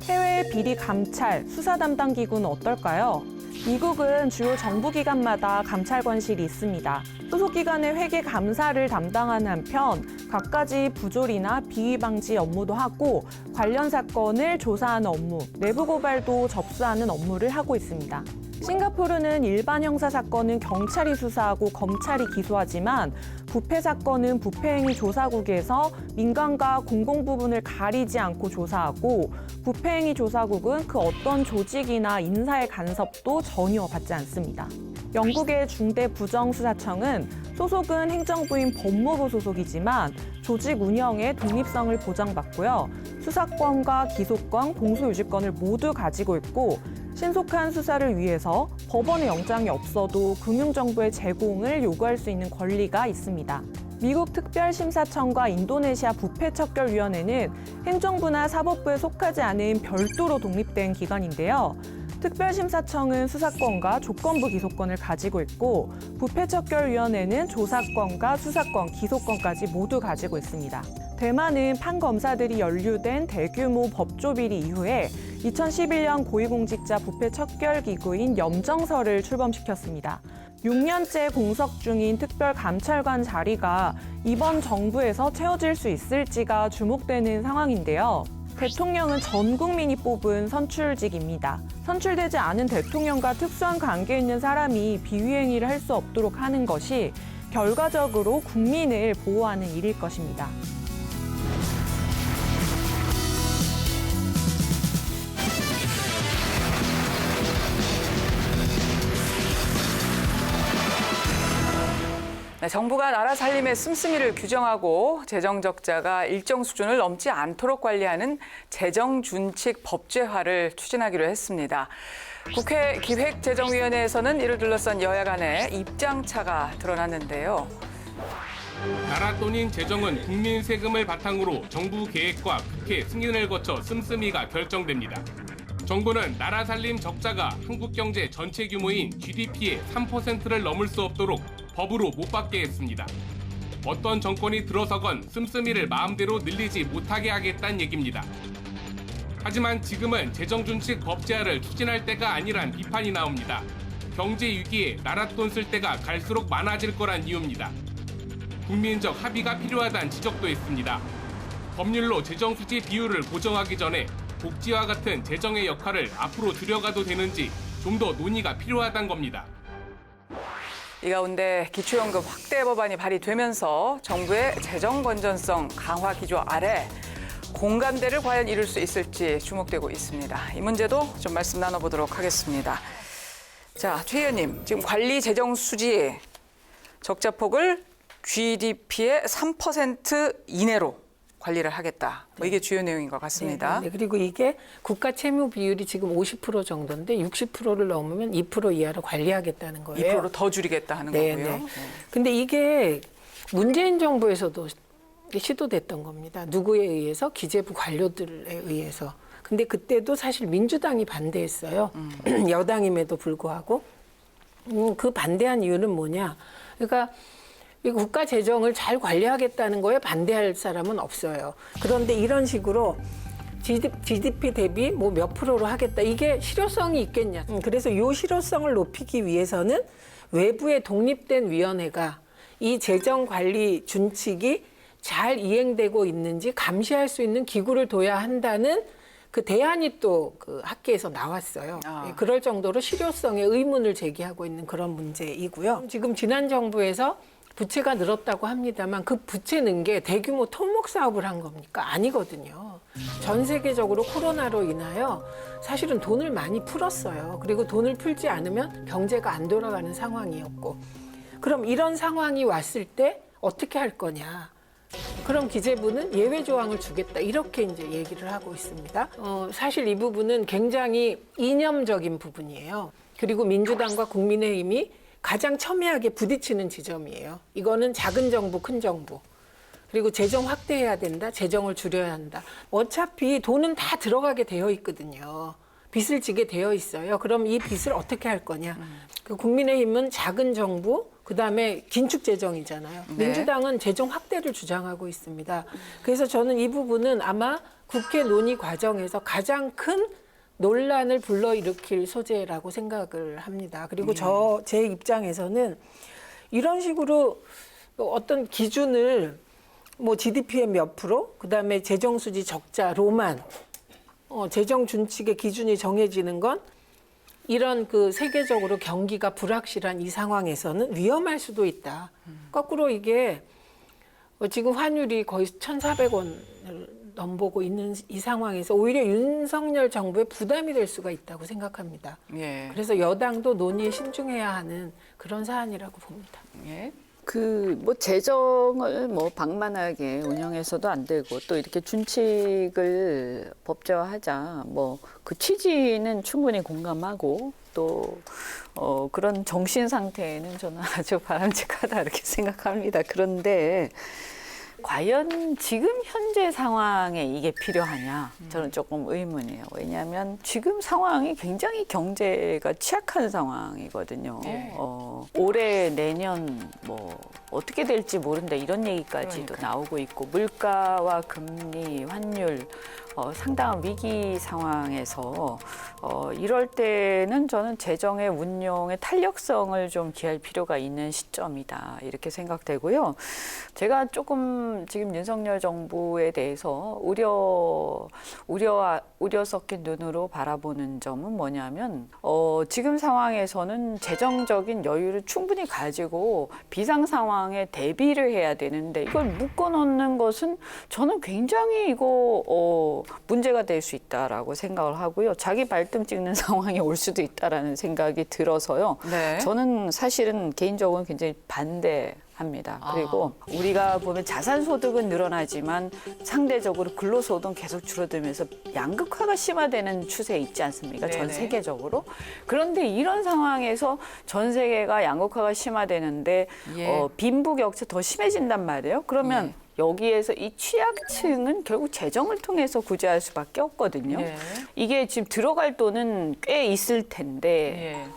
해외 비리 감찰, 수사 담당 기구는 어떨까요? 미국은 주요 정부기관마다 감찰관실이 있습니다. 소속기관의 회계 감사를 담당하는 한편 갖가지 부조리나 비위 방지 업무도 하고 관련 사건을 조사하는 업무, 내부 고발도 접수하는 업무를 하고 있습니다. 싱가포르는 일반 형사 사건은 경찰이 수사하고 검찰이 기소하지만 부패 사건은 부패행위 조사국에서 민간과 공공 부분을 가리지 않고 조사하고 부패행위 조사국은 그 어떤 조직이나 인사의 간섭도 전혀 받지 않습니다. 영국의 중대부정수사청은 소속은 행정부인 법무부 소속이지만 조직 운영의 독립성을 보장받고요. 수사권과 기소권, 공소유지권을 모두 가지고 있고 신속한 수사를 위해서 법원의 영장이 없어도 금융정보의 제공을 요구할 수 있는 권리가 있습니다. 미국 특별심사청과 인도네시아 부패척결위원회는 행정부나 사법부에 속하지 않은 별도로 독립된 기관인데요. 특별심사청은 수사권과 조건부 기소권을 가지고 있고 부패척결위원회는 조사권과 수사권, 기소권까지 모두 가지고 있습니다. 대만은 판검사들이 연루된 대규모 법조비리 이후에 2011년 고위공직자 부패척결기구인 염정서를 출범시켰습니다. 6년째 공석 중인 특별감찰관 자리가 이번 정부에서 채워질 수 있을지가 주목되는 상황인데요. 대통령은 전 국민이 뽑은 선출직입니다. 선출되지 않은 대통령과 특수한 관계에 있는 사람이 비위행위를 할 수 없도록 하는 것이 결과적으로 국민을 보호하는 일일 것입니다. 네, 정부가 나라 살림의 씀씀이를 규정하고 재정 적자가 일정 수준을 넘지 않도록 관리하는 재정준칙 법제화를 추진하기로 했습니다. 국회 기획재정위원회에서는 이를 둘러싼 여야 간의 입장차가 드러났는데요. 나라 돈인 재정은 국민 세금을 바탕으로 정부 계획과 국회 승인을 거쳐 씀씀이가 결정됩니다. 정부는 나라 살림 적자가 한국 경제 전체 규모인 GDP의 3%를 넘을 수 없도록 법으로 못 받게 했습니다. 어떤 정권이 들어서건 씀씀이를 마음대로 늘리지 못하게 하겠다는 얘기입니다. 하지만 지금은 재정준칙 법제화를 추진할 때가 아니란 비판이 나옵니다. 경제 위기에 나라 돈 쓸 때가 갈수록 많아질 거란 이유입니다. 국민적 합의가 필요하다는 지적도 했습니다. 법률로 재정 수지 비율을 고정하기 전에 복지와 같은 재정의 역할을 앞으로 줄여가도 되는지 좀 더 논의가 필요하다는 겁니다. 이 가운데 기초연금 확대 법안이 발의되면서 정부의 재정 건전성 강화 기조 아래 공감대를 과연 이룰 수 있을지 주목되고 있습니다. 이 문제도 좀 말씀 나눠보도록 하겠습니다. 자, 최 의원님, 지금 관리 재정 수지 적자폭을 GDP의 3% 이내로 관리를 하겠다. 뭐 이게 주요 내용인 것 같습니다. 네, 그리고 이게 국가 채무 비율이 지금 50% 정도인데 60%를 넘으면 2% 이하로 관리하겠다는 거예요. 2%로 더 줄이겠다 하는 네, 거고요. 네. 근데 이게 문재인 정부에서도 시도됐던 겁니다. 누구에 의해서? 기재부 관료들에 의해서. 근데 그때도 사실 민주당이 반대했어요. 여당임에도 불구하고. 그 반대한 이유는 뭐냐? 그러니까 이 국가 재정을 잘 관리하겠다는 거에 반대할 사람은 없어요. 그런데 이런 식으로 GDP 대비 뭐 몇 프로로 하겠다. 이게 실효성이 있겠냐. 그래서 이 실효성을 높이기 위해서는 외부의 독립된 위원회가 이 재정 관리 준칙이 잘 이행되고 있는지 감시할 수 있는 기구를 둬야 한다는 그 대안이 또 그 학계에서 나왔어요. 그럴 정도로 실효성에 의문을 제기하고 있는 그런 문제이고요. 지금 지난 정부에서 부채가 늘었다고 합니다만 그 부채 는 게 대규모 토목 사업을 한 겁니까? 아니거든요. 전 세계적으로 코로나로 인하여 사실은 돈을 많이 풀었어요. 그리고 돈을 풀지 않으면 경제가 안 돌아가는 상황이었고. 그럼 이런 상황이 왔을 때 어떻게 할 거냐? 그럼 기재부는 예외 조항을 주겠다. 이렇게 이제 얘기를 하고 있습니다. 사실 이 부분은 굉장히 이념적인 부분이에요. 그리고 민주당과 국민의힘이 가장 첨예하게 부딪히는 지점이에요. 이거는 작은 정부, 큰 정부. 그리고 재정 확대해야 된다. 재정을 줄여야 한다. 어차피 돈은 다 들어가게 되어 있거든요. 빚을 지게 되어 있어요. 그럼 이 빚을 어떻게 할 거냐. 그 국민의힘은 작은 정부, 그다음에 긴축 재정이잖아요. 네. 민주당은 재정 확대를 주장하고 있습니다. 그래서 저는 이 부분은 아마 국회 논의 과정에서 가장 큰 논란을 불러일으킬 소재라고 생각을 합니다. 그리고 제 입장에서는 이런 식으로 어떤 기준을 뭐 GDP의 몇 프로, 그다음에 재정수지 적자로만 재정 준칙의 기준이 정해지는 건 이런 그 세계적으로 경기가 불확실한 이 상황에서는 위험할 수도 있다. 거꾸로 이게 지금 환율이 거의 1,400원을 넘보고 있는 이 상황에서 오히려 윤석열 정부에 부담이 될 수가 있다고 생각합니다. 예. 그래서 여당도 논의에 신중해야 하는 그런 사안이라고 봅니다. 예. 뭐 재정을 뭐 방만하게 운영해서도 안 되고 또 이렇게 준칙을 법제화하자 뭐 그 취지는 충분히 공감하고 또 그런 정신 상태는 저는 아주 바람직하다 이렇게 생각합니다. 그런데 과연 지금 현재 상황에 이게 필요하냐? 저는 조금 의문이에요. 왜냐하면 지금 상황이 굉장히 경제가 취약한 상황이거든요. 네. 올해 내년 뭐 어떻게 될지 모른다 이런 얘기까지도 나오고 있고 물가와 금리, 환율 상당한 위기 상황에서 이럴 때는 저는 재정의 운용의 탄력성을 좀 기할 필요가 있는 시점이다 이렇게 생각되고요. 제가 조금 지금 윤석열 정부에 대해서 우려 섞인 눈으로 바라보는 점은 뭐냐면 지금 상황에서는 재정적인 여유를 충분히 가지고 비상 상황에 대비를 해야 되는데 이걸 묶어놓는 것은 저는 굉장히 이거 문제가 될 수 있다라고 생각을 하고요. 자기 발등 찍는 상황이 올 수도 있다라는 생각이 들어서요. 네. 저는 사실은 개인적으로 굉장히 반대합니다. 그리고 우리가 보면 자산소득은 늘어나지만 상대적으로 근로소득은 계속 줄어들면서 양극화가 심화되는 추세에 있지 않습니까? 전 네네. 세계적으로. 그런데 이런 상황에서 전 세계가 양극화가 심화되는데 예. 빈부격차 더 심해진단 말이에요. 그러면 여기에서 이 취약층은 결국 재정을 통해서 구제할 수밖에 없거든요. 예. 이게 지금 들어갈 돈은 꽤 있을 텐데 예.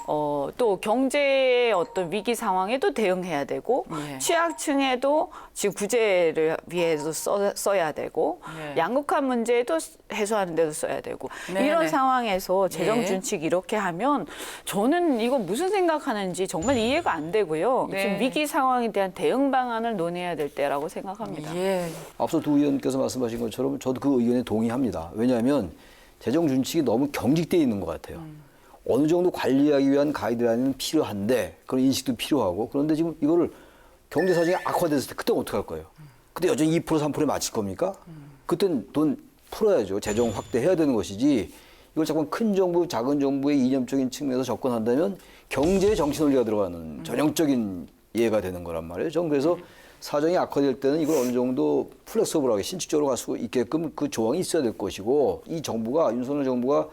또 경제의 어떤 위기 상황에도 대응해야 되고 예. 취약층에도 지금 구제를 위해서 써야 되고 예. 양극화 문제도 해소하는 데도 써야 되고 네, 이런 네. 상황에서 재정 예. 준칙 이렇게 하면 저는 이거 무슨 생각하는지 정말 이해가 안 되고요. 네. 지금 위기 상황에 대한 대응 방안을 논해야 될 때라고 생각합니다. 예. 앞서 두 의원께서 말씀하신 것처럼 저도 그 의견에 동의합니다. 왜냐하면 재정 준칙이 너무 경직되어 있는 것 같아요. 어느 정도 관리하기 위한 가이드라인은 필요한데 그런 인식도 필요하고 그런데 지금 이거를 경제 사정이 악화됐을 때 그때 어떻게 할 거예요? 그때 여전히 2% 3%에 맞출 겁니까? 그땐 돈 풀어야죠. 재정 확대해야 되는 것이지 이걸 자꾸 큰 정부, 작은 정부의 이념적인 측면에서 접근한다면 경제에 정치 논리가 들어가는 전형적인 예가 되는 거란 말이에요. 저는 그래서 사정이 악화될 때는 이걸 어느 정도 플렉서블하게 신축적으로 갈 수 있게끔 그 조항이 있어야 될 것이고 이 정부가 윤석열 정부가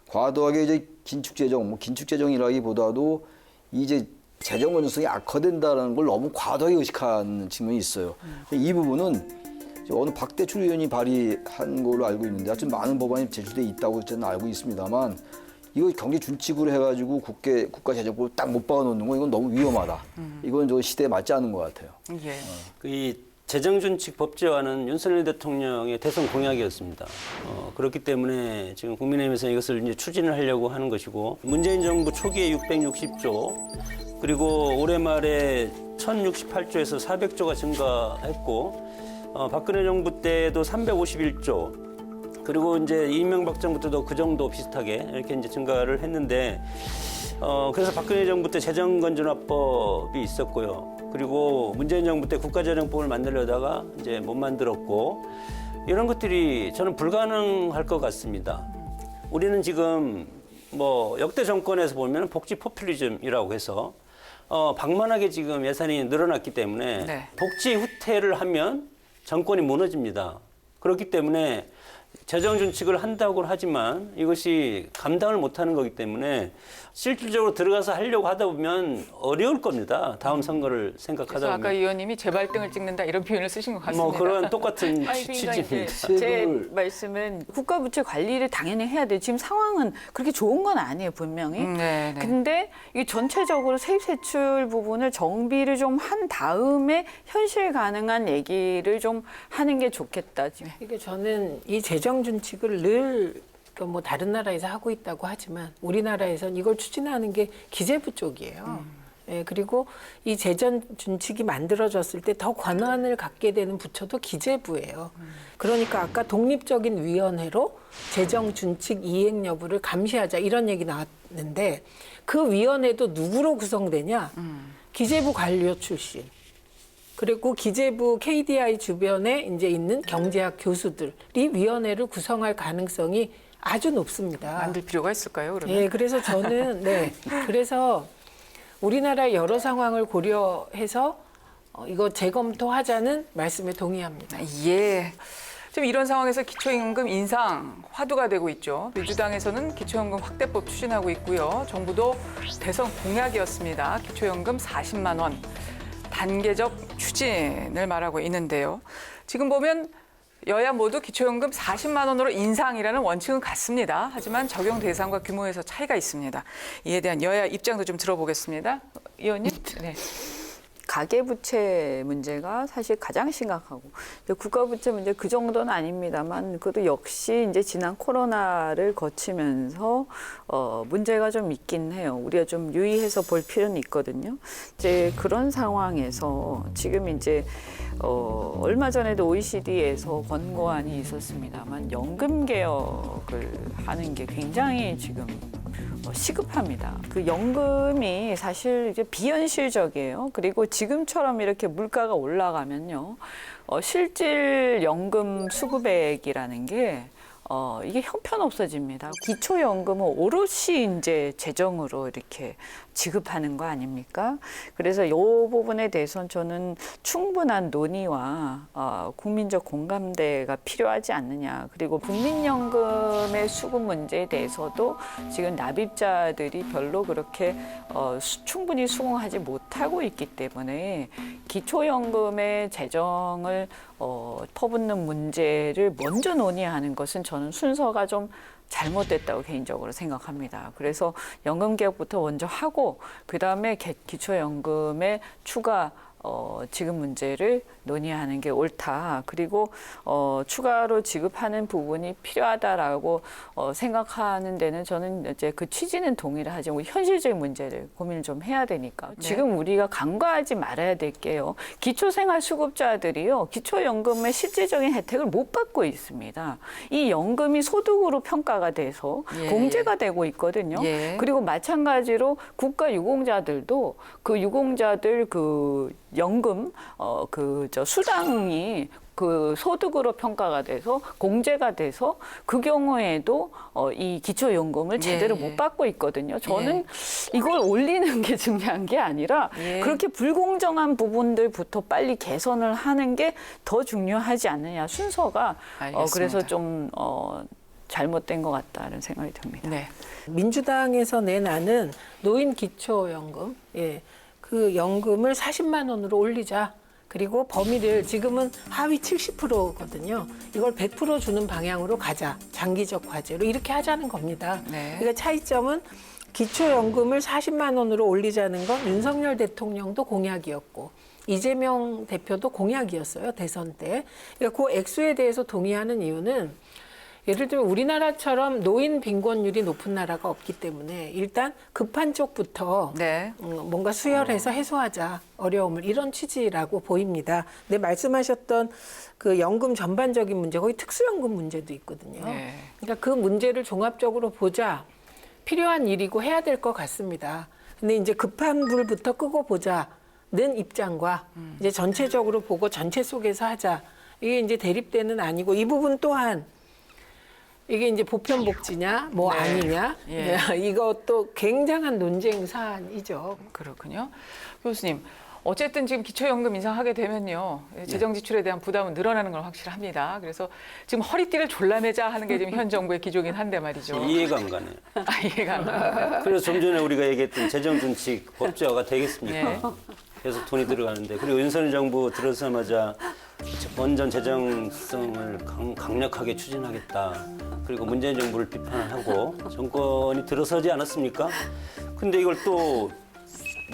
과도하게 이제 긴축재정, 긴축재정이라기보다도 이제 재정 건전성이 악화된다는 걸 너무 과도하게 의식하는 측면이 있어요. 이 부분은 어느 박대출 의원이 발의한 걸로 알고 있는데 하여튼 많은 법안이 제출돼 있다고 저는 알고 있습니다만 이거 경제 준칙으로 해가지고 국가 재정법을 딱 못 박아놓는 건 이건 너무 위험하다. 이건 저 시대에 맞지 않은 것 같아요. 예. 이 재정준칙 법제화는 윤석열 대통령의 대선 공약이었습니다. 그렇기 때문에 지금 국민의힘에서 이것을 이제 추진을 하려고 하는 것이고 문재인 정부 초기에 660조 그리고 올해 말에 1068조에서 400조가 증가했고 박근혜 정부 때도 351조 그리고 이제 이명박 정부 때도 그 정도 비슷하게 이렇게 이제 증가를 했는데 그래서 박근혜 정부 때 재정건전화법이 있었고요. 그리고 문재인 정부 때 국가재정법을 만들려다가 이제 못 만들었고 이런 것들이 저는 불가능할 것 같습니다. 우리는 지금 뭐 역대 정권에서 보면 복지 포퓰리즘이라고 해서 방만하게 지금 예산이 늘어났기 때문에 네. 복지 후퇴를 하면 정권이 무너집니다. 그렇기 때문에 재정 준칙을 한다고 하지만 이것이 감당을 못하는 거기 때문에 실질적으로 들어가서 하려고 하다 보면 어려울 겁니다. 다음 선거를 그래서 생각하다 아까 보면. 의원님이 재발등을 찍는다 이런 표현을 쓰신 것 같습니다. 뭐 그런 똑같은 아니, 그러니까 이제 취지입니다. 제 말씀은 국가 부채 관리를 당연히 해야 돼요. 지금 상황은 그렇게 좋은 건 아니에요, 분명히. 네, 네. 근데 이 전체적으로 세입 세출 부분을 정비를 좀 한 다음에 현실 가능한 얘기를 좀 하는 게 좋겠다. 지금. 이게 저는 이 재정 준칙을 늘 뭐 다른 나라에서 하고 있다고 하지만 우리나라에선 이걸 추진하는 게 기재부 쪽이에요. 예, 그리고 이 재정 준칙이 만들어졌을 때 더 권한을 갖게 되는 부처도 기재부예요. 그러니까 아까 독립적인 위원회로 재정 준칙 이행 여부를 감시하자 이런 얘기 나왔는데 그 위원회도 누구로 구성되냐? 기재부 관료 출신. 그리고 기재부 KDI 주변에 이제 있는 경제학 교수들이 위원회를 구성할 가능성이 아주 높습니다. 만들 필요가 있을까요, 그러면? 예, 그래서 저는 그래서 우리나라의 여러 상황을 고려해서 이거 재검토하자는 말씀에 동의합니다. 예. 지금 이런 상황에서 기초임금 인상 화두가 되고 있죠. 민주당에서는 기초임금 확대법 추진하고 있고요. 정부도 대선 공약이었습니다. 기초임금 40만 원 단계적 추진을 말하고 있는데요. 지금 보면 여야 모두 기초임금 40만 원으로 인상이라는 원칙은 같습니다. 하지만 적용 대상과 규모에서 차이가 있습니다. 이에 대한 여야 입장도 좀 들어보겠습니다. 의원님. 네. 가계부채 문제가 사실 가장 심각하고 국가부채 문제 그 정도는 아닙니다만 그것도 역시 이제 지난 코로나를 거치면서 문제가 좀 있긴 해요. 우리가 좀 유의해서 볼 필요는 있거든요. 이제 그런 상황에서 지금 이제 얼마 전에도 OECD에서 권고안이 있었습니다만 연금 개혁을 하는 게 굉장히 지금 시급합니다. 그 연금이 사실 이제 비현실적이에요. 그리고 지금처럼 이렇게 물가가 올라가면요, 실질 연금 수급액이라는 게 이게 형편없어집니다. 기초연금은 오롯이 이제 재정으로 이렇게 지급하는 거 아닙니까? 그래서 이 부분에 대해서는 저는 충분한 논의와 국민적 공감대가 필요하지 않느냐. 그리고 국민연금의 수급 문제에 대해서도 지금 납입자들이 별로 그렇게 충분히 수긍하지 못하고 있기 때문에 기초연금의 재정을 퍼붓는 문제를 먼저 논의하는 것은 저는 순서가 좀 잘못됐다고 개인적으로 생각합니다. 그래서 연금개혁부터 먼저 하고 그다음에 기초연금의 추가 지급 문제를 논의하는 게 옳다. 그리고 추가로 지급하는 부분이 필요하다라고 생각하는 데는 저는 이제 그 취지는 동의를 하지만 현실적인 문제를 고민을 좀 해야 되니까 지금 우리가 간과하지 말아야 될 게요. 기초생활수급자들이요. 기초연금의 실질적인 혜택을 못 받고 있습니다. 이 연금이 소득으로 평가가 돼서 공제가 되고 있거든요. 그리고 마찬가지로 국가유공자들도 그 유공자들 그 연금 수당이 그 소득으로 평가가 돼서 공제가 돼서 그 경우에도 이 기초연금을 제대로 못 받고 있거든요. 저는 이걸 올리는 게 중요한 게 아니라 그렇게 불공정한 부분들부터 빨리 개선을 하는 게 더 중요하지 않느냐 순서가 그래서 좀 잘못된 것 같다는 생각이 듭니다. 네. 민주당에서 내놔는 노인 기초연금, 그 연금을 40만 원으로 올리자. 그리고 범위를 지금은 하위 70%거든요. 이걸 100% 주는 방향으로 가자. 장기적 과제로 이렇게 하자는 겁니다. 그러니까 차이점은 기초연금을 40만 원으로 올리자는 건 윤석열 대통령도 공약이었고 이재명 대표도 공약이었어요. 대선 때. 그러니까 그 액수에 대해서 동의하는 이유는 예를 들면 우리나라처럼 노인 빈곤율이 높은 나라가 없기 때문에 일단 급한 쪽부터 뭔가 수혈해서 해소하자 어려움을 이런 취지라고 보입니다. 근데 말씀하셨던 그 연금 전반적인 문제 거기 특수연금 문제도 있거든요. 그러니까 그 문제를 종합적으로 보자 필요한 일이고 해야 될 것 같습니다. 근데 이제 급한 불부터 끄고 보자는 입장과 이제 전체적으로 보고 전체 속에서 하자 이게 이제 대립되는 아니고 이 부분 또한 이게 이제 보편복지냐, 뭐 아니냐, 이것도 굉장한 논쟁 사안이죠. 그렇군요. 교수님, 어쨌든 지금 기초연금 인상하게 되면요. 재정 지출에 대한 부담은 늘어나는 건 확실합니다. 그래서 지금 허리띠를 졸라매자 하는 게 지금 현 정부의 기조긴 한데 말이죠. 이해가 안 가네요. 이해가 안 가요. 그래서 좀 전에 우리가 얘기했던 재정준칙 법제화가 되겠습니까? 계속 돈이 들어가는데 그리고 윤석열 정부 들어서자마자 원전 재정성을 강력하게 추진하겠다. 그리고 문재인 정부를 비판하고 정권이 들어서지 않았습니까? 근데 이걸 또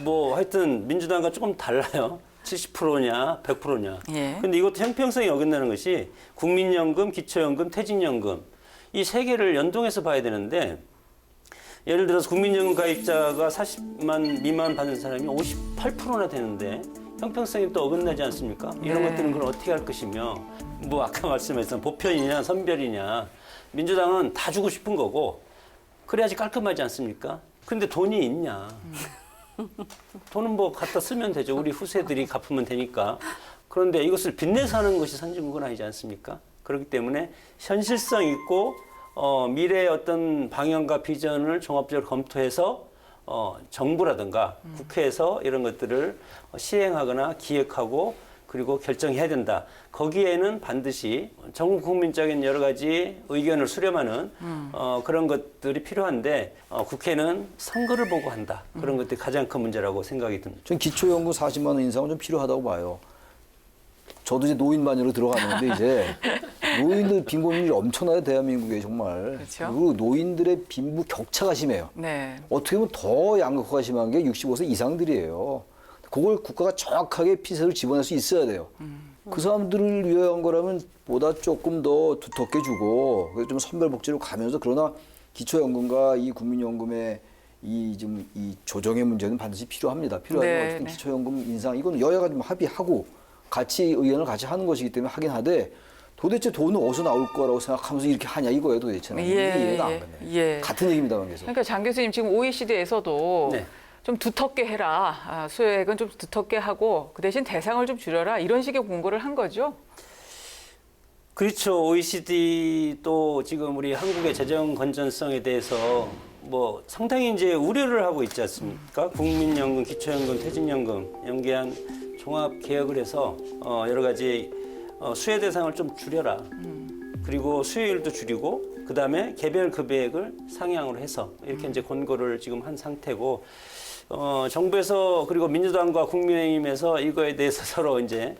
뭐 하여튼 민주당과 조금 달라요. 70%냐 100%냐. 근데 이것도 형평성이 어긋나는 것이 국민연금, 기초연금, 퇴직연금 이 세 개를 연동해서 봐야 되는데 예를 들어서 국민연금 가입자가 40만 미만 받는 사람이 58%나 되는데 형평성이 또 어긋나지 않습니까? 이런 것들은 그걸 어떻게 할 것이며 뭐 아까 말씀하셨던 보편이냐 선별이냐 민주당은 다 주고 싶은 거고 그래야지 깔끔하지 않습니까? 근데 돈이 있냐? 돈은 뭐 갖다 쓰면 되죠. 우리 후세들이 갚으면 되니까. 그런데 이것을 빚내서 하는 것이 선진국은 아니지 않습니까? 그렇기 때문에 현실성 있고 미래의 어떤 방향과 비전을 종합적으로 검토해서 정부라든가 국회에서 이런 것들을 시행하거나 기획하고 그리고 결정해야 된다. 거기에는 반드시 전 국민적인 여러 가지 의견을 수렴하는 그런 것들이 필요한데 국회는 선거를 보고 한다. 그런 것들이 가장 큰 문제라고 생각이 듭니다. 전 기초연금 40만 원 인상은 좀 필요하다고 봐요. 저도 이제 노인 마녀로 들어가는데 이제 노인들 빈곤율이 엄청나요. 대한민국에 정말. 그렇죠. 그리고 노인들의 빈부 격차가 심해요. 어떻게 보면 더 양극화가 심한 게 65세 이상들이에요. 그걸 국가가 정확하게 피서를 집어낼 수 있어야 돼요. 그 사람들을 위한 거라면 보다 조금 더 두텁게 주고 좀 선별복지로 가면서 그러나 기초연금과 이 국민연금의 이 조정의 문제는 반드시 필요합니다. 필요하면 어쨌든 기초연금 인상 이건 여야가 좀 합의하고 같이 의견을 같이 하는 것이기 때문에 하긴 하되 도대체 돈은 어디서 나올 거라고 생각하면서 이렇게 하냐 이거예요 도대체는. 이해가 안 가네. 같은 얘기입니다만 계속. 그러니까 장 교수님 지금 OECD에서도 좀 두텁게 해라. 수혜액은 좀 두텁게 하고 그 대신 대상을 좀 줄여라. 이런 식의 공고를 한 거죠. 그렇죠. OECD 또 지금 우리 한국의 재정 건전성에 대해서 뭐 상당히 이제 우려를 하고 있지 않습니까? 국민연금, 기초연금, 퇴직연금 연계한 종합 개혁을 해서 여러 가지 수혜 대상을 좀 줄여라. 그리고 수혜율도 줄이고 그다음에 개별 급여액을 상향으로 해서 이렇게 이제 권고를 지금 한 상태고 정부에서 그리고 민주당과 국민의힘에서 이거에 대해서 서로 이제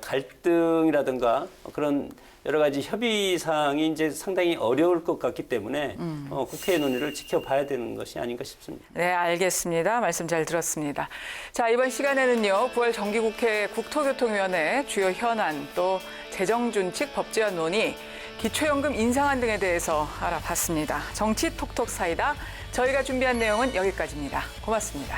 갈등이라든가 그런 여러 가지 협의 사항이 이제 상당히 어려울 것 같기 때문에 국회의 논의를 지켜봐야 되는 것이 아닌가 싶습니다. 네, 알겠습니다. 말씀 잘 들었습니다. 자, 이번 시간에는요, 9월 정기국회 국토교통위원회 주요 현안 또 재정준칙 법제화 논의, 기초연금 인상안 등에 대해서 알아봤습니다. 정치 톡톡 사이다. 저희가 준비한 내용은 여기까지입니다. 고맙습니다.